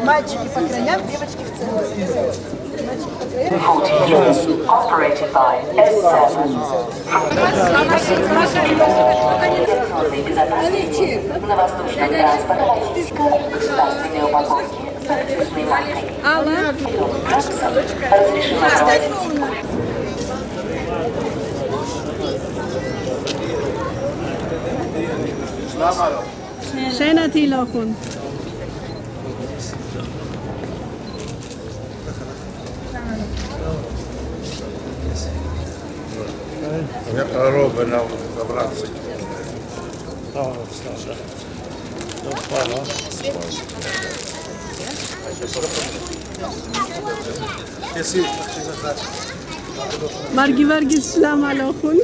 Мальчики по краям, девочки в центре. Operated by S7. Безопасности на воздушном транспорте государственной упаковки с ответственной маркой. Разрешено. شيناتي لاخون Я робимо добратися. مرگی ورگی سلام علیکم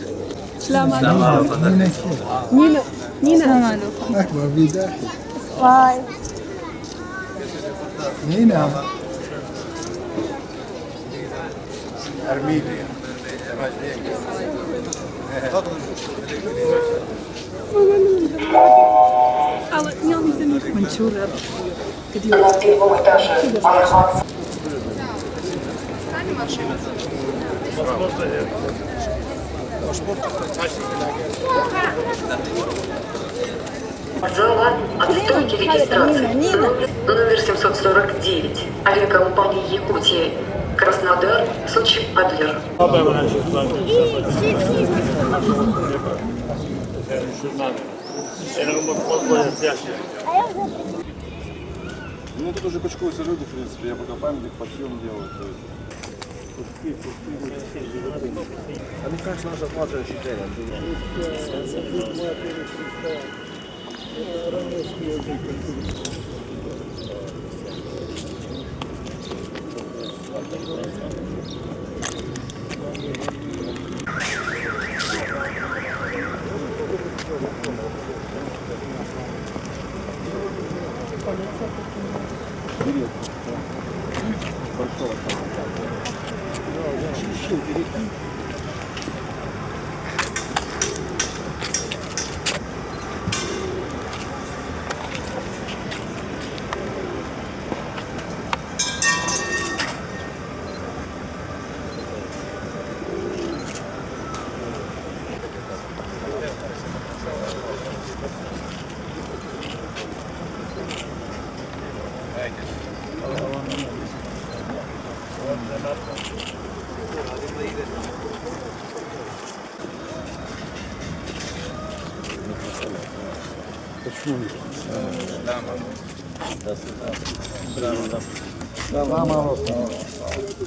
سلام علیکم نینا سلام علیکم أكبر بداية وای نينا Армія. але я не знаю манчура На первом этаже аэропорт. Зала отстойки регистрации. Номер 749. Авиакомпания Якутия. Краснодар, Сочи, Адлер. Ну тут уже почкуются люди, в принципе, я пока памятник подъем делаю. То есть. Они, конечно, наши оплачивающие деньги.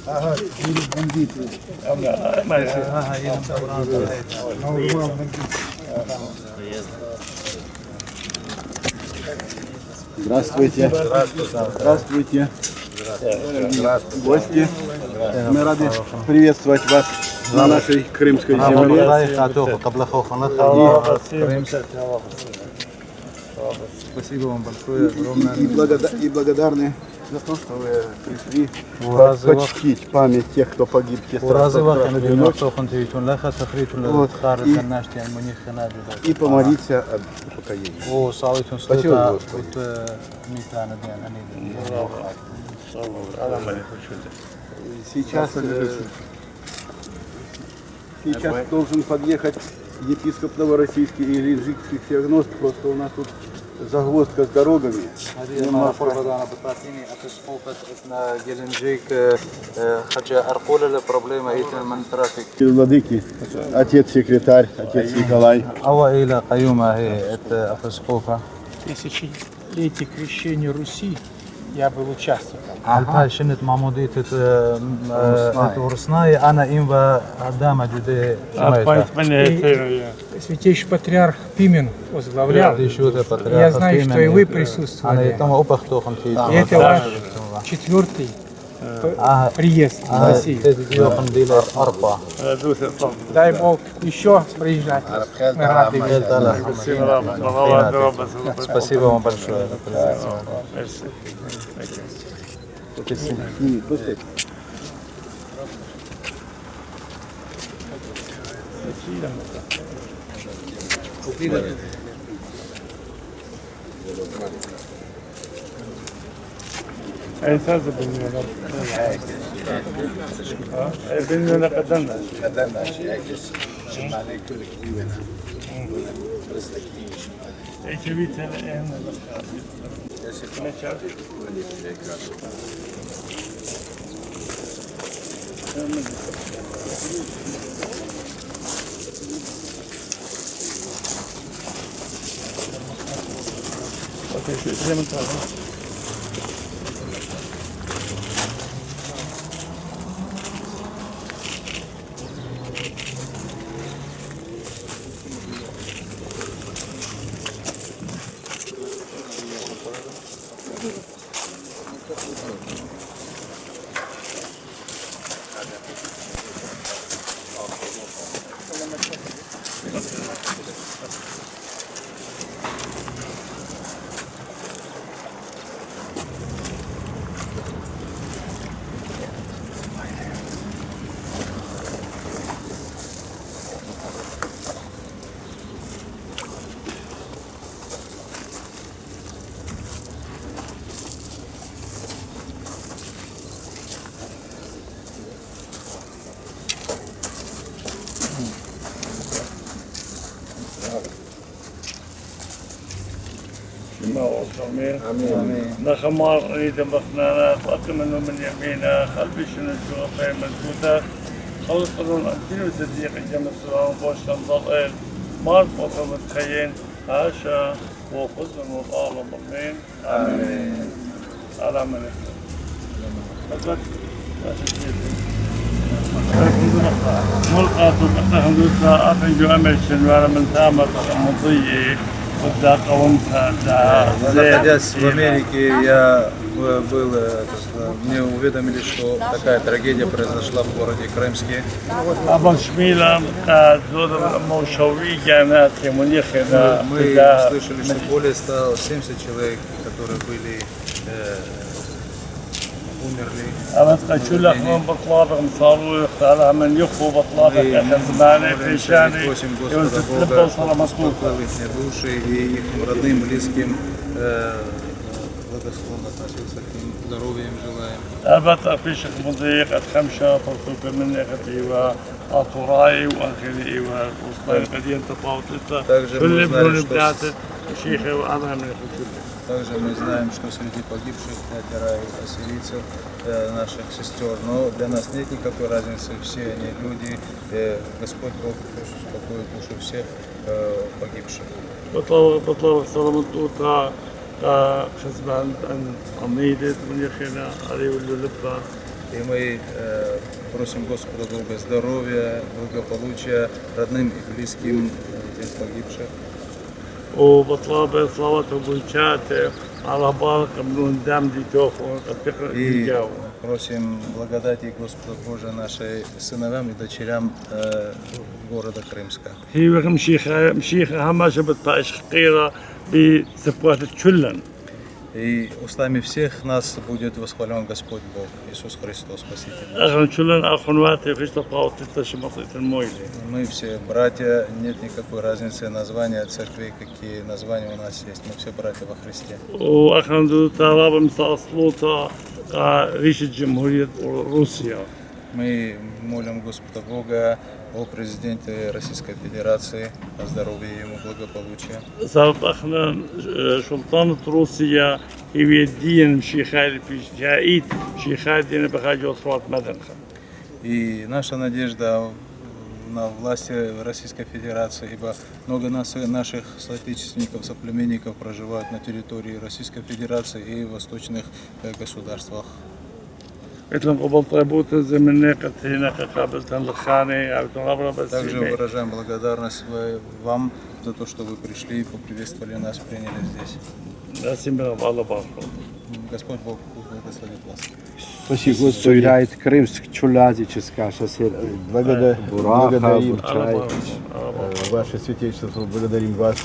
Ага, будут бандиты. Здравствуйте. Здравствуйте. Гости. Мы рады приветствовать вас на нашей крымской земле. Спасибо вам большое, огромное. И благодарны за то, что вы пришли почтить память тех, кто погиб в и помолиться об упокоении. Спасибо, Господи. Сейчас должен подъехать епископ Новороссийский и Геленджикский всеагност. Просто у нас тут загвоздка с дорогами. Владыки, отец-секретарь, отец Николай. Тысячелетие крещения Руси я был участником. Святейший патриарх Пимен возглавлял. Я знаю, что и вы присутствовали. И это ваш 4-й приезд в Россию. Дай Бог еще приезжать. Мы рады. Спасибо вам большое. Ensazo bilmiyorlar. Bilmiyorlar kadarlar. Ecevit en Okey, şu izlemin tarzı. آمين. نخمار عيد مخنانا وأتمنى من يمينا قلبي شنو شوفي مزبوطة خلص قرون أنتين وصديق جمع السلام بوشتن ضلئل مارك وطم التخيين عاشا وقزن والآل مؤمن آمين. على من يفتح ملقى تبقى لله أفنجو أمشن وعلى من تامر مضيئ Находясь в Америке, я был, мне уведомили, что такая трагедия произошла в городе Крымске. Мы слышали, что более 170 человек, которые были умерли. Просим Господа Бога, успокоил их души и их родным, близким, благосклонно относился к ним, здоровья им желаем. أبت أفيشك مضيق أتخمشة فرطوك من أختي وأطراي وأخري وأصطير قديم تفاوت كل ابن بتاعتك شيخي وأنا من أختي. Также мы знаем, что среди погибших 5 ассирийцев, наших сестер, но для нас нет никакой разницы, все они люди, Господь Бог успокоит души всех погибших. بطلب سلامتوتا خزبان أن أميدت من يخينا عليه واللبا. И мы просим Господа Бога здоровья, благополучия родным и близким тех погибших. وبطلب صلواته بوجاته على بركة من دم دي توفوا قد И просим благодати Господа Божия нашим сыновьям и дочерям города Крымска. هي مشيخة هماشة بتطايش خقيرة بسبوات تشلن. И устами всех нас будет восхвален Господь Бог, Иисус Христос, Спаситель. Мы все братья, нет никакой разницы названия церкви, какие названия у нас есть. Мы все братья во Христе. Мы молим Господа Бога о президенте Российской Федерации, о здоровье ему, благополучия. سلطنة روسيا هي الدين شيخال في جائد شيخال دين بخاجة أصوات مدنخة. И наша надежда на власти Российской Федерации, ибо много наших соотечественников, соплеменников проживают на территории Российской Федерации и в восточных государствах. Также выражаем благодарность вам за то, что вы пришли и поприветствовали нас, приняли здесь. Господь Бог благословит вас. Спасибо, Господи. Крымск, Чулязическая, благодарим Ваше Святейшество, благодарим вас,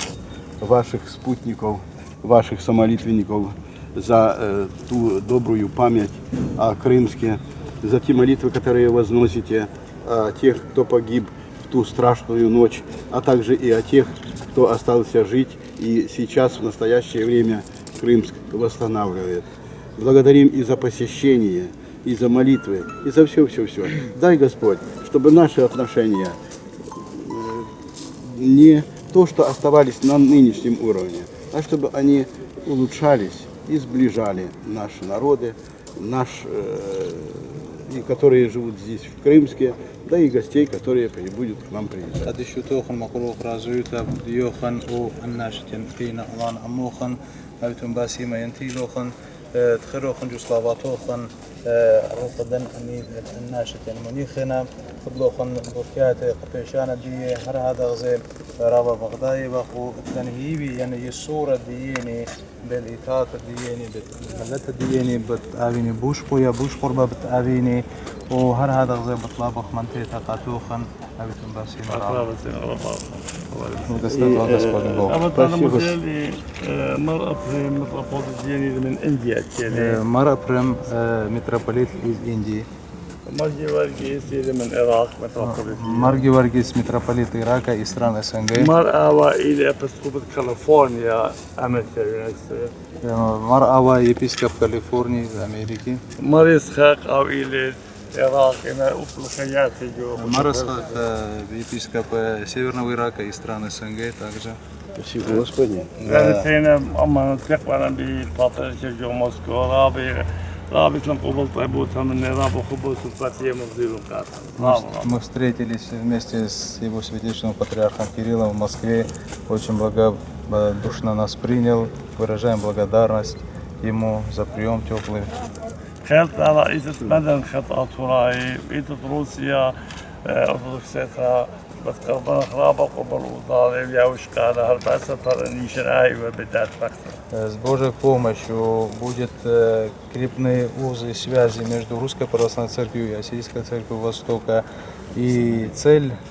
ваших спутников, ваших самолитвенников за ту добрую память о Крымске, за те молитвы, которые возносите о тех, кто погиб в ту страшную ночь, а также и о тех, кто остался жить и сейчас в настоящее время Крымск восстанавливает. Благодарим и за посещение, и за молитвы, и за все-все-все. Дай Господь, чтобы наши отношения не то, что оставались на нынешнем уровне, а чтобы они улучшались и сближали наши народы, и которые живут здесь, в Крымске, да и гостей, которые будут к нам приезжать. Адишутохан макрух разуюта диохан у аннашитен фина улан амохан авитум басима янтилохан تخيروخن جوسلافاتوخن رفضن أني الناشتين منيخنا فضلوخن بركات قبيشان دي هر هذا غزيل رابع بغدادي بخو تنهيبي يعني الصورة ديني بالإيتات ديني بالملة ديني بتأويني بوش قويا بوش قربة بتأويني وهر هذا غزيل بطلابخ منطقة قاتوخن أبيتم باسيما مرأة متروبوليتاني من إنديا. مرأة بريم متروبوليت из Индии. Марги Варгис من العراق متروبوليت. Марги Варгис митрополит Ирака и стран СНГ. مرأة إلى епископ Калифорния, Америка. مرأة епископ Калифорнии Америки. مريس خاق أو إلى العراق إلى أفريقيا جو. Марас епископ Северного Ирака и стран СНГ также. Спасибо, Господи. ثاني أما نتلقى أنا بباطرية جو موسكو رابط لم قبل طيبوتها من رابط خبوز الفاتية مفضل Мы встретились вместе с его святейшим патриархом Кириллом в Москве. Очень благодушно нас принял. Выражаем благодарность ему за прием теплый. خلط على رئيسة مدن خط أطوراي بيتة روسيا أرثوذكسيتها بس قربنا خرابة قبل وضالي وياوش قال هالباسة فرني شرعي وبدات فقط. С Божьей помощью будет крепные узы связи между Русской Православной Церковью и Ассирийской Церковью Востока. И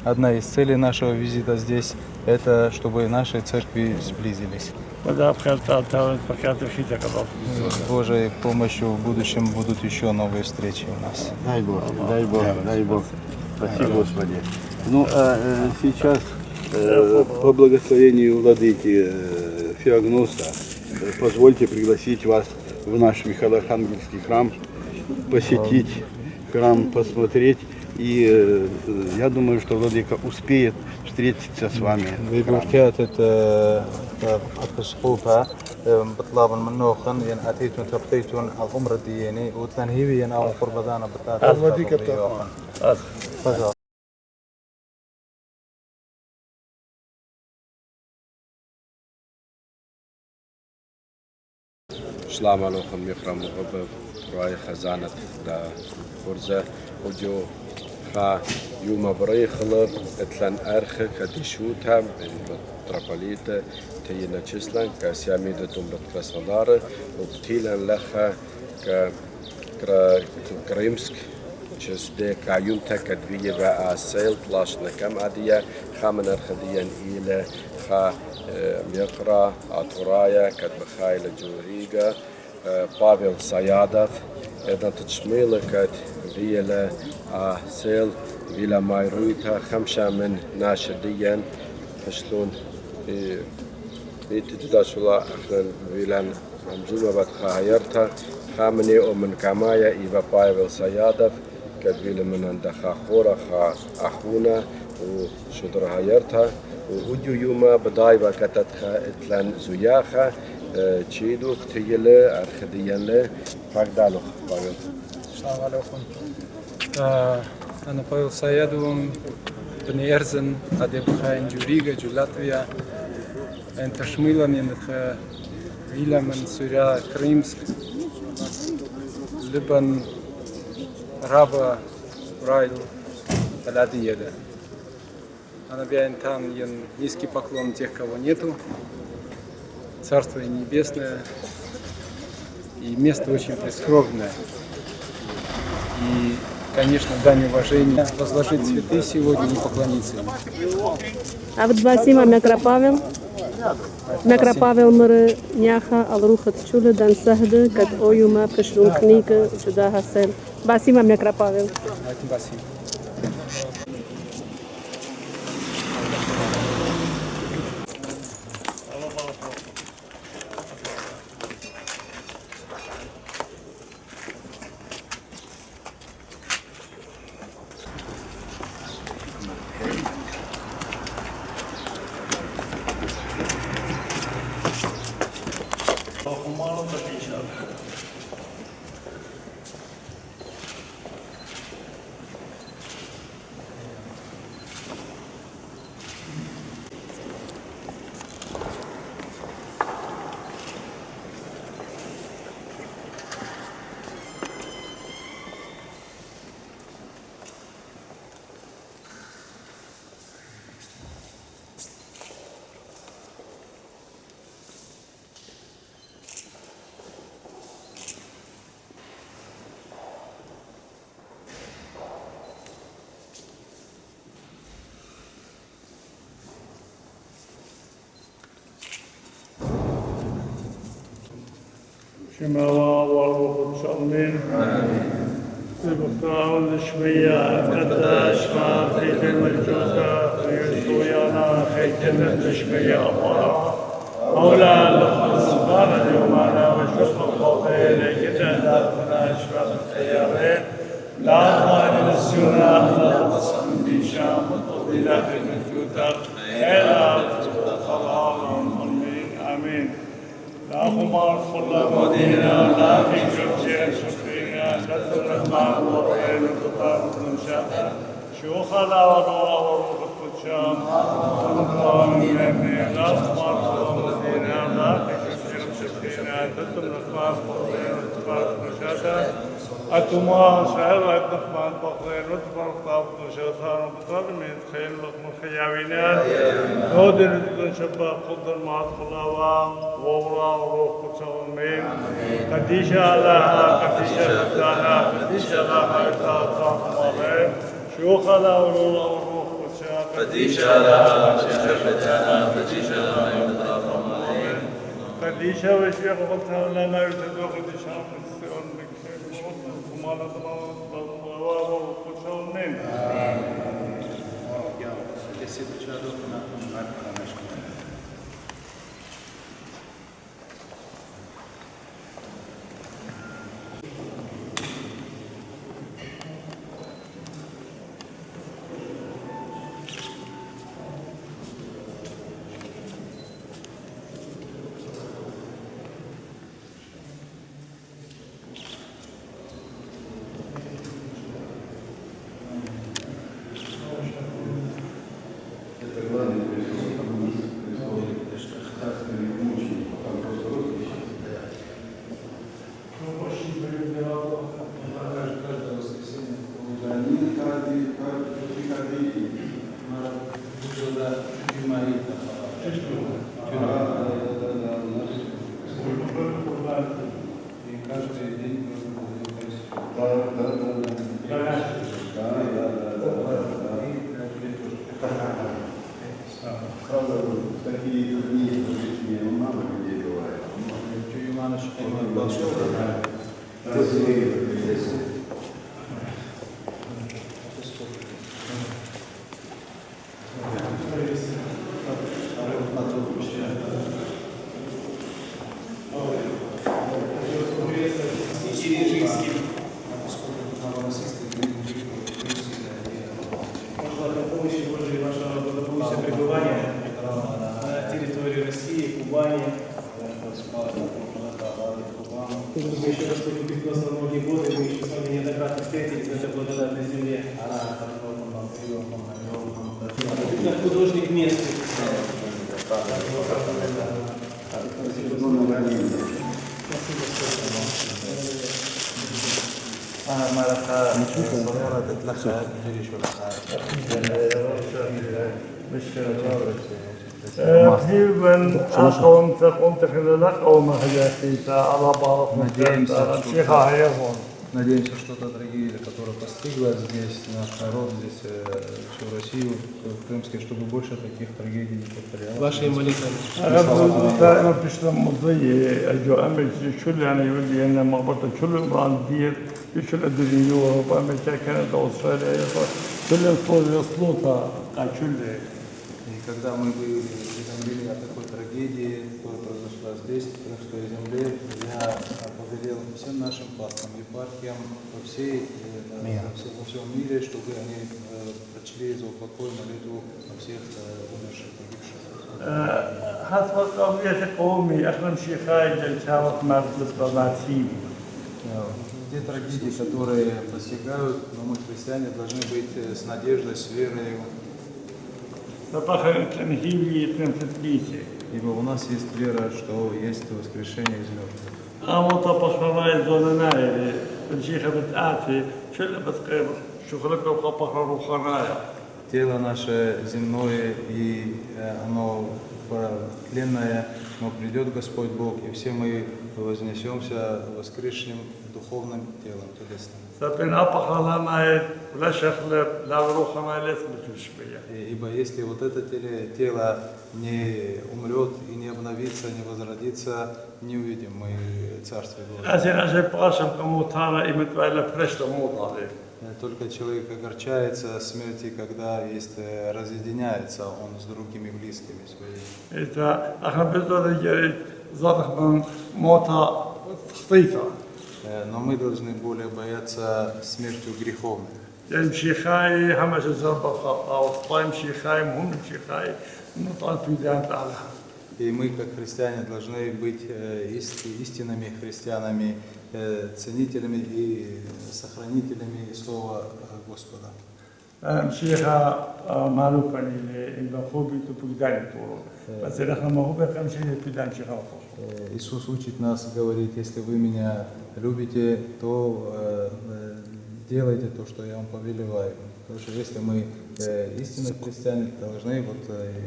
одна из целей нашего визита здесь, это чтобы наши церкви сблизились. С Божьей помощью в будущем будут еще новые встречи у нас. Дай Бог, дай Бог, дай Бог. Спасибо, Господи. Ну, а сейчас по благословению владыки Феогноса позвольте пригласить вас в наш Михаилоархангельский храм, посетить храм, посмотреть. И я думаю, что владыка успеет встретиться с вами. الأسقوفة بطلاب منوخن ين أتيتون تبقيتون الأمر الديني وتنهيبي ين أو قربدانا بتاعت Shalom Aleichem Michram Obe Rai Khazanat da Forza Ojo Kha Yuma Braykhla Etlan Arche Kadishuta Metropolite Tayina Chislan Kasiamida Tumbat Krasnodar Ubtilan Lecha Krymsk Чесде Каюнта Кадвиева Асел Плашна Камадия Хаманар Хадиян Иле Ха Мекра Атурая Кадбахайла Джурига Павел Саядов Эднат Чмила Кад Виела Асел Вила Майруита Хамша Мен Нашадиян Хашлун Митидашула Ахнан Вилан Мамзума Батхайарта Хамни Омен Камая Ива Павел Саядов كدويل من عند خاخورة أخونا وشدر هايرتها ووديو يوما بدايبا كتت إتلان زياخة تشيدو ختيلة أرخديانة فاقدالوخ باقل. السلام عليكم. أنا Павел Саядов بن إرزن أدب خاين جوريجا جو لاتвия أنت شميلا من ويلا من سوريا كريمسك لبن Раба Райл Аладиеда. Она бьян там низкий поклон тех, кого нету. Царство небесное. И место очень прискорбное. И, конечно, дань уважения возложить цветы сегодня и поклониться им. А вот Басима Мекропавел. Мекропавел мры няха алрухат чуле дан сахде кат оюма пешлун книга сюда хасел. Басима Мекропавел. Басим. شما وروح الشامين المختار الشمية القداش ما خيت المجوسة يسويانا خيت الشمية أمارا مولا الأخبار اليوم أنا وشوف الخوفين كده لا أشبه الخيارين لا ظاهر السنة لا تصم بشام وطبيلة في المجوتة إلا خلاص آمين لا خمار خلا مدينة لا في جرجية شفينا لا الرحمن والرحيم والقطار المنشأة شيوخ لا ونورا وروح القدشام ونقام يمين لا خمار خلا مدينة لا في جرجية شفينا لا الرحمن والرحيم والقطار المنشأة أتما شعر الرحمن والرحيم والقطار المنشأة وبطالمين خير لكم الخياوينات نودر شباب قدر مع الخلاوة وورا وروح قدسومين قديشة لها قديشة لها قديشة لها إطلاق مالين شيوخ لها وروح قدسة قديشة لها قديشة لها إطلاق مالين قديشة وشيخ قدسة لنا يرتدوا قديشة قدسون بكثير ومالة وروح قدسومين Мы еще раз полюбить нас на многие годы, мы еще с вами неоднократно встретились на этой благодатной земле. Как художник места. تقريبا أقوم تقوم تخلق أقوم حاجاتي على بعض الشيخ هيفون. Надеемся, что та трагедия, которая постигла здесь наш народ, здесь всю Россию, крымские, чтобы больше таких трагедий не повторялось. Ваши молитвы. أنا بشتم مضيء أجو أمل شل يعني يقولي أنا ما برضه شل براندير شل أدري يوروب أمريكا كندا أستراليا شل يصلوها شل. И когда мы увидели о такой трагедии, которая произошла здесь, в Крымской земле, я повелел всем нашим пасторам, епархиям во всем мире, чтобы они прочли за упокой молитву о всех умерших, погибших. حسب قضية قومي أكرم شيخاي جلسة مركز بناتي. Те трагедии, которые постигают, но мы, христиане, должны быть с надеждой, с верой. Ибо у нас есть вера, что есть воскрешение из мертвых. Тело наше земное, и оно тленное, но придет Господь Бог, и все мы вознесемся воскресшим духовным телом телесным. Ибо если вот это тело не умрет и не обновится, не возродится, не увидим мы Царствие Божие. Только человек огорчается смерти, когда есть разъединяется он с другими близкими своими. Но мы должны более бояться смертью греховной. И мы, как христиане, должны быть истинными христианами, ценителями и сохранителями Слова Господа. Иисус учит нас говорить: если вы меня любите, то делайте то, что я вам повелеваю. Потому что если мы истинные христиане, должны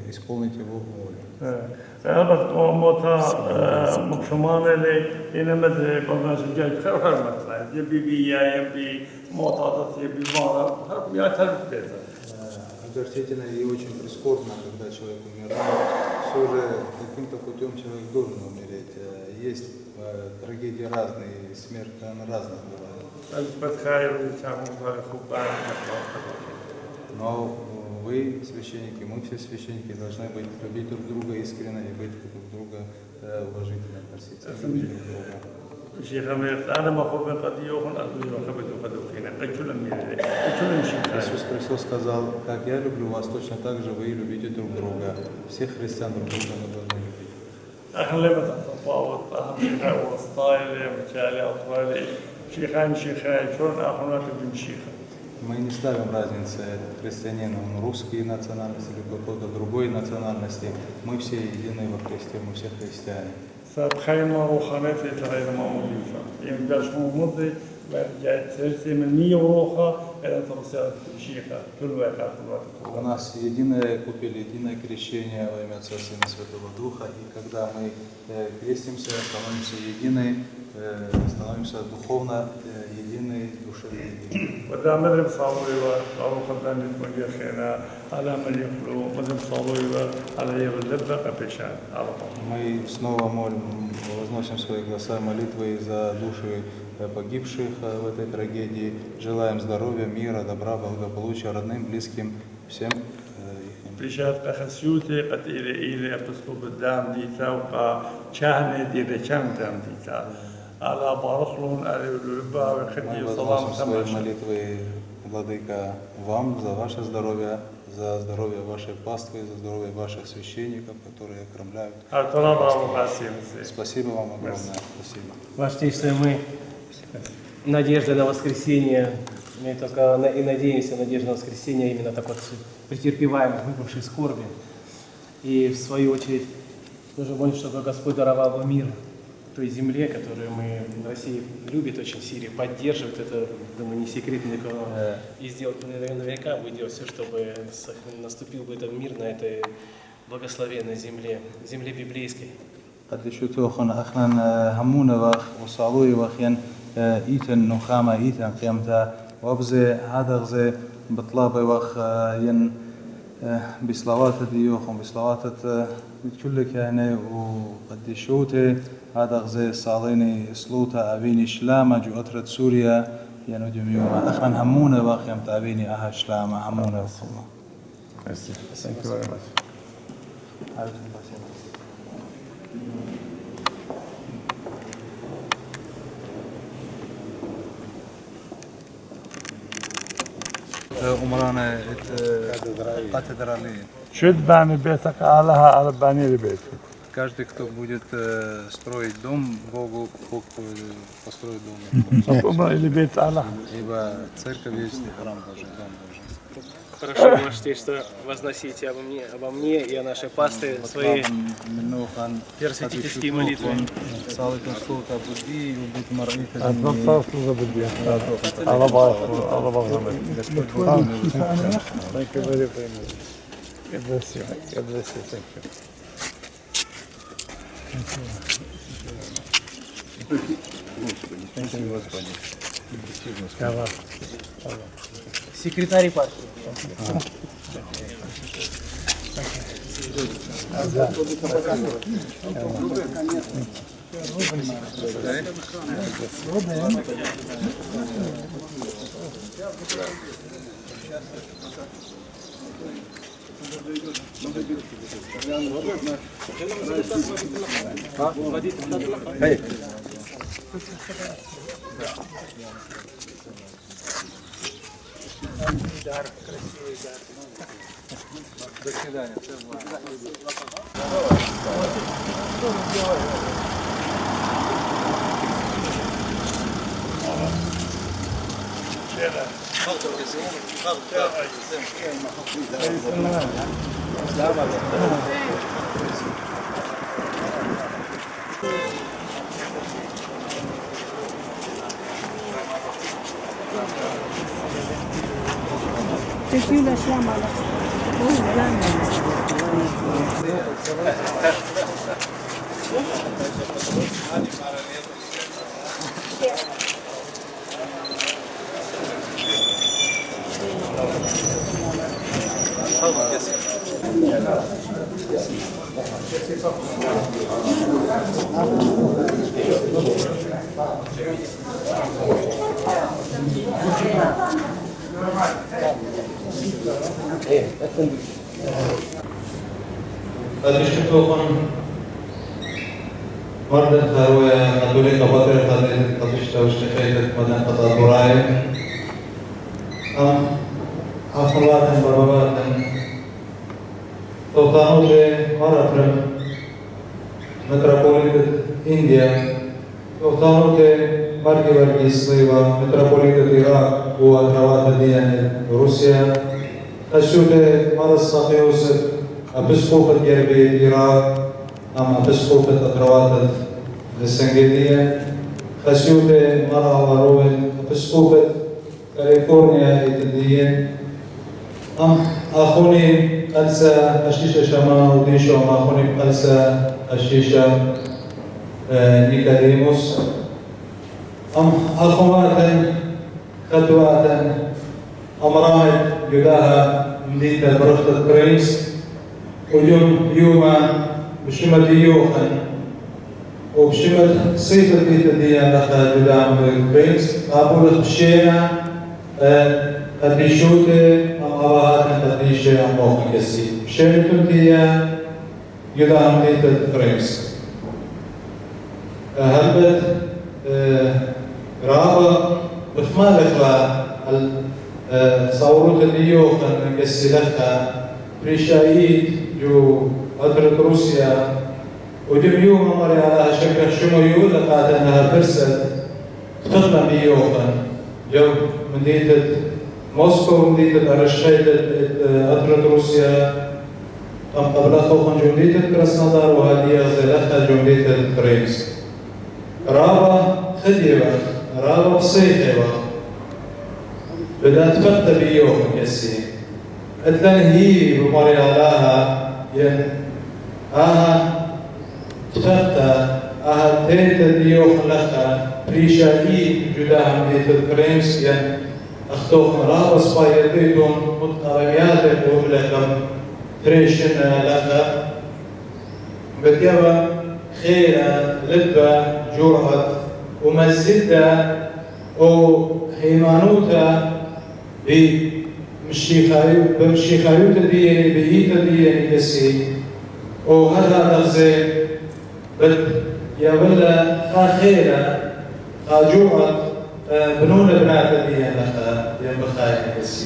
исполнить Его волю. Огорчительно и очень прискорбно, когда человек умирает. Все же каким-то путем человек должен умереть. Есть трагедии разные, смерть она разная бывает. Но вы, священники, мы все священники, должны любить друг друга искренне и быть друг друга уважительно относиться друг к другу. Иисус Христос сказал: как я люблю вас, точно так же вы любите друг друга. Всех христиан друг друга мы должны любить. Мы не ставим разницы, христианин, он русский национальности или какой-то другой национальности. Мы все едины во Христе, мы все христиане. У нас единая купель, единое крещение во имя Отца, Сына и Святого Духа. И когда мы крестимся, становимся едины, становимся духовно едины, душевно едины. Мы снова возносим свои голоса молитвы за души погибших в этой трагедии. Желаем здоровья, мира, добра, благополучия родным, близким, всем их. Мы возносим свои молитвы, Владыка, вам за ваше здоровье, за здоровье вашей паствы, за здоровье ваших священников, которые окромляют. Спасибо вам огромное. Спасибо. Ваше мы надежда на воскресение, мы только и надеемся, надежда на воскресение именно так вот претерпеваем выпавшей скорби. И в свою очередь нужно молиться, чтобы Господь даровал мир той земле, которую мы в России любит очень Сирия, поддерживает, это, думаю, не секрет никого. И сделать, наверняка будет делать все, чтобы наступил бы этот мир на этой благословенной земле, земле библейской. قدشتوخن أخنا همون وخ وصالوي وخين إيتن نخامة إيتن قيمتا وابزي هذا غزي بطلابي وخ ين بصلوات ديوخن بصلوات كلك يعني وقدشوتي هذا غزي صاليني سلوتا أبيني شلامة جو أترد سوريا ينوديم يوم أخنا همون وخ يمتا أبيني أها شلامة همون وخ. Thank you very much. أمرانا катедральные. شد باني بيتك علىها على باني لبيتك. Каждый, кто будет строить дом, Богу Бог построит дом. Ибо церковь есть храм Божий, дом Божий. Хорошо, можете, что возносите обо мне и о нашей пастыре свои первосвятительские молитвы. Секретарь партии. До свидания. Thank Adıştıklıkın مرة هو نقولي كبادر هذا قدشة وشتفيدة مدن قطع براي أخوات بربات توتانو مرة متروبوليت إنديا توتانو برقي سليوا متروبوليت العراق وأخوات ديان روسيا أشوف مرة صافيوس أبسقوف الجربي العراق أما بسقوط الأطروات السنجيدية خشوبة مرة وروين بسقوط كاليفورنيا الدين أخوني قلسة أشيشة شما وديشو أخوني قلسة أشيشة نيكاديموس أخوات خطوات أمراض جداها مدينة برشة برينس يوم بشمل يوخن وبشمل صيف الديان لخا جدام البرينس أقول خشينا قديشوتي أمراض قديشة أموخ كسي بشمل تلتيا جدام البرينس هلبت رابع بخمال إخلا صوروت اليوخن كسي لخا بريشايد جو أدرك روسيا ودم يوم مرة على شكل شمويو لقد أنها برسل تخدم بيوخن جو مدينة موسكو مدينة أرشيد أدرك روسيا أم قبل خوخن جو مدينة كراسنودار وهذه زلخة جو مدينة برينس رابع خديوة رابع صيفة بدأت فتة بيوخن كسي أتلن هي بمرة علىها ين تفتا تيتا ديوخ لخا بريشاهي جداهم ديت البرينس ين أختوخ مرابا سبايتيتون متقرميات وبلكم بريشن لخا بكيبا خيرا لبا جرهت ومزدة وهيمانوتا بمشيخايوت ديني بهيتا ديني كسي وهذا نغزي بد يولا خاخيرا خاجوعت بنون بنات ديني لخا ينبخاي كسي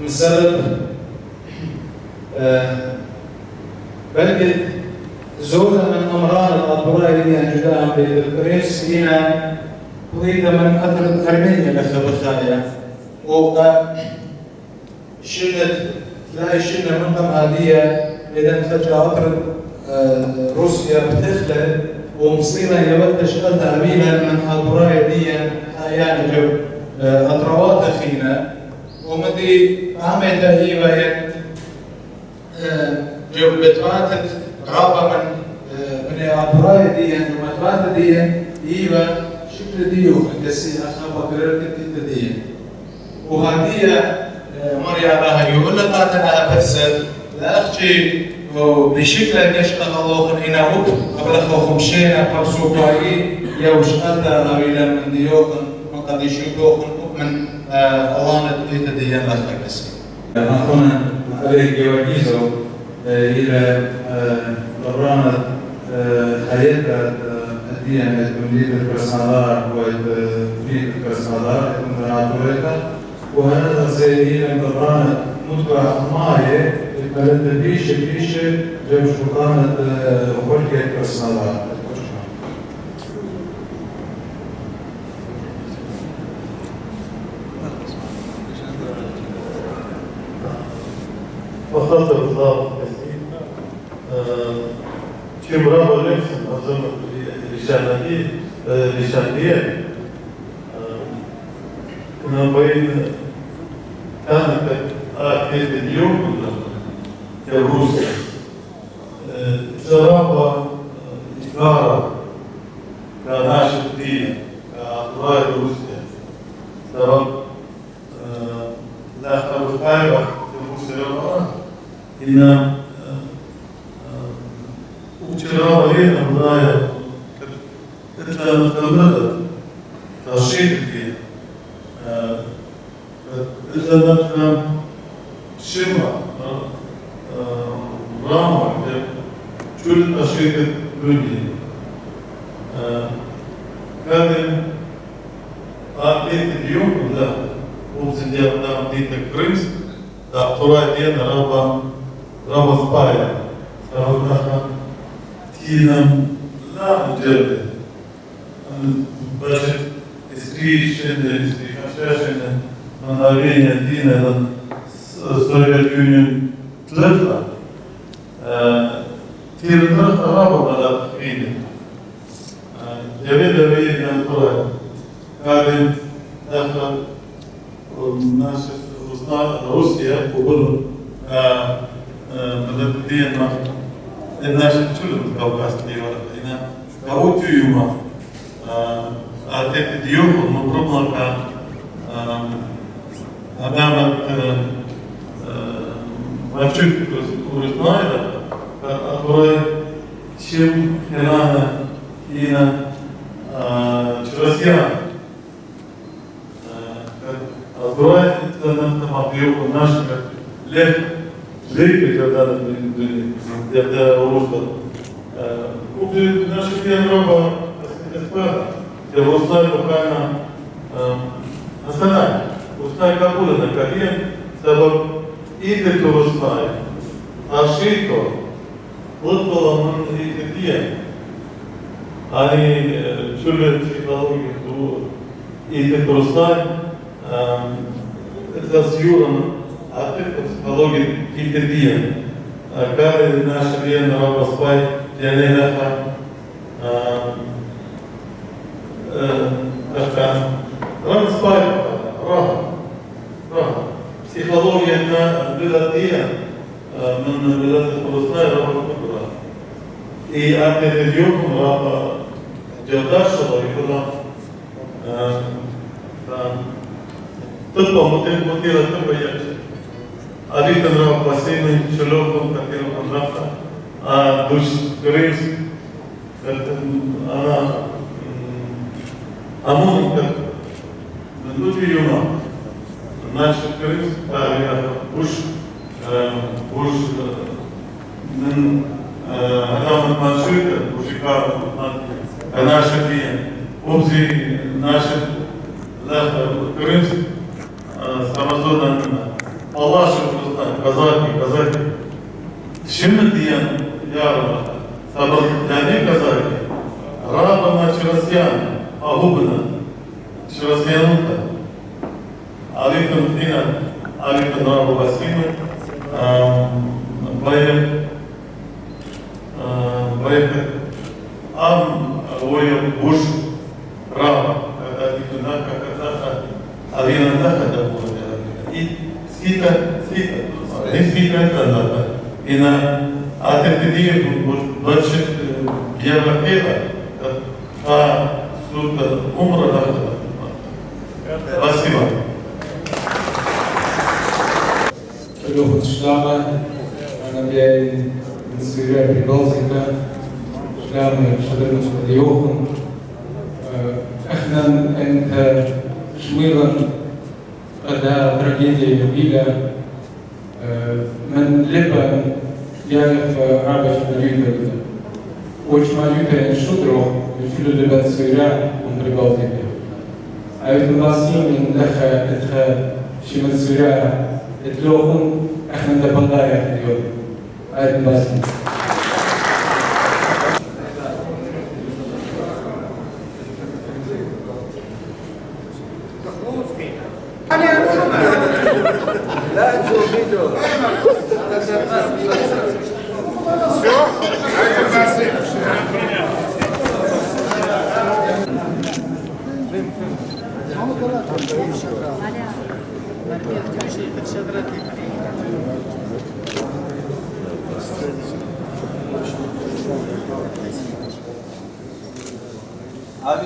من سبب بلقد زودا من أمران الأطبراء ديان جداهم بالبريس دينا وإذا من أدرك أرمينيا لخا بخايا وقا شنت تلاقي شنة منهم هذه إذا فجأة أطرد روسيا بتخلق ومصيبة يبدش قدها بيها من أطراء دي يعني جو أطروات فينا ومدي عامة تهيبة جو بتواتد رابع من أطراء دي ومتواتد دي إيوة شكل ديو كسي أخا بكرر كتير وهدية مريا لها يقول لك أنا أفسد لأختي بشكل يشتغلوا هنا قبل خمسين قبسوا باي يوش أدا إلى من ديوكن وقد يشوفوكن من أوانت إتديان لها كسي. أخونا عليه جوانيزو إلى برنامج حياة الدين الجديد البرسنالار والفيد البرسنالار المتناولة وهذا سيدنا برنامج متبع معي البلد بيش جاب شو كانت وكل البرسنالار. وخاطر الله كم رابع لكسن أظن لشانية كنا بين كانت آخر اليوم كروسيا جرابة إدارة كناشط دين كأطلاع روسيا سبب لا خلف خيرة إن وشراء علينا مضايا إتلا متمدد ترشيد الدين إتلا نتنا شمع رامع كل ترشيد الدنيا كان أعطيت اليوم ده وبسنجاب نام دين الكريمس دكتوراه دين رابا سبايا رابا تينام لا مجرد باشت استريشن استريشن منارين دين السوفيت يونيون تلفا تيرنخ رابا مدى فيني جميل بيين القرآن قادم دخل ناس روسيا وقولوا مدى الدين الناس تشلون كوكاس ديولا هنا كوتشو يوما أعتقد يوم مبروك كان أمام ماشيك ورثنايا أقول شيم هنا هنا شرسيان أقول أنت ما بيوك الناس ليه كذا يبدأ روسا وفي نشأة يوروبا إسبانيا يوصل بكانا أصلا وصلنا كابولا نكاليا سبب إيد توصلنا أشيكو وطلع من إيديا أني شلت سيفاوي إيد توصلنا الزيورة أعتقد психология إيديا كان ناشرين نرى بصباي يعني نفع أكان رمز باي راح psihologia بلادية من بلاد الفلسطينية راح تقرأ إيه أكيد اليوم راح جوداش الله يقول تبقى مثيرة تبقى يكشف أريد أن أرى بسيمة شلوكم كثير من نفسه دوش كريس أنا أمون من دوتي يوما ناش كريس تاريخ بوش من هذا ما شئت وشكار أنا شديا أبزي ناشد لا كريس سامزونا الله شكرا كذاكي شمت ديان يا رب سبب يعني كذاكي رابنا شرسيان أهوبنا شرسيانوتا عليكم فينا عليكم رابو بسينا بايم ويا بوش راب عليكم ناكا كذاكا علينا ناكا دبونا سيتا إن أعتقد بشت جابتها умра. Спасибо. شلوخ الشلامة أنا جاي من سوريا في بلجيكا شلامة شدرنا شديوخن إحنا أنت شويلا قد تراجيديا كبيرة من لبن يعرف عربش مجيدة وش مجيدة الشدرو يشيل لبن سوريا من بلجيكا عرفت الناسين من دخل شي من سوريا تلوهم احنا ندبناها اليوم هاي الناس لا تشوف فيديو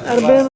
أربعة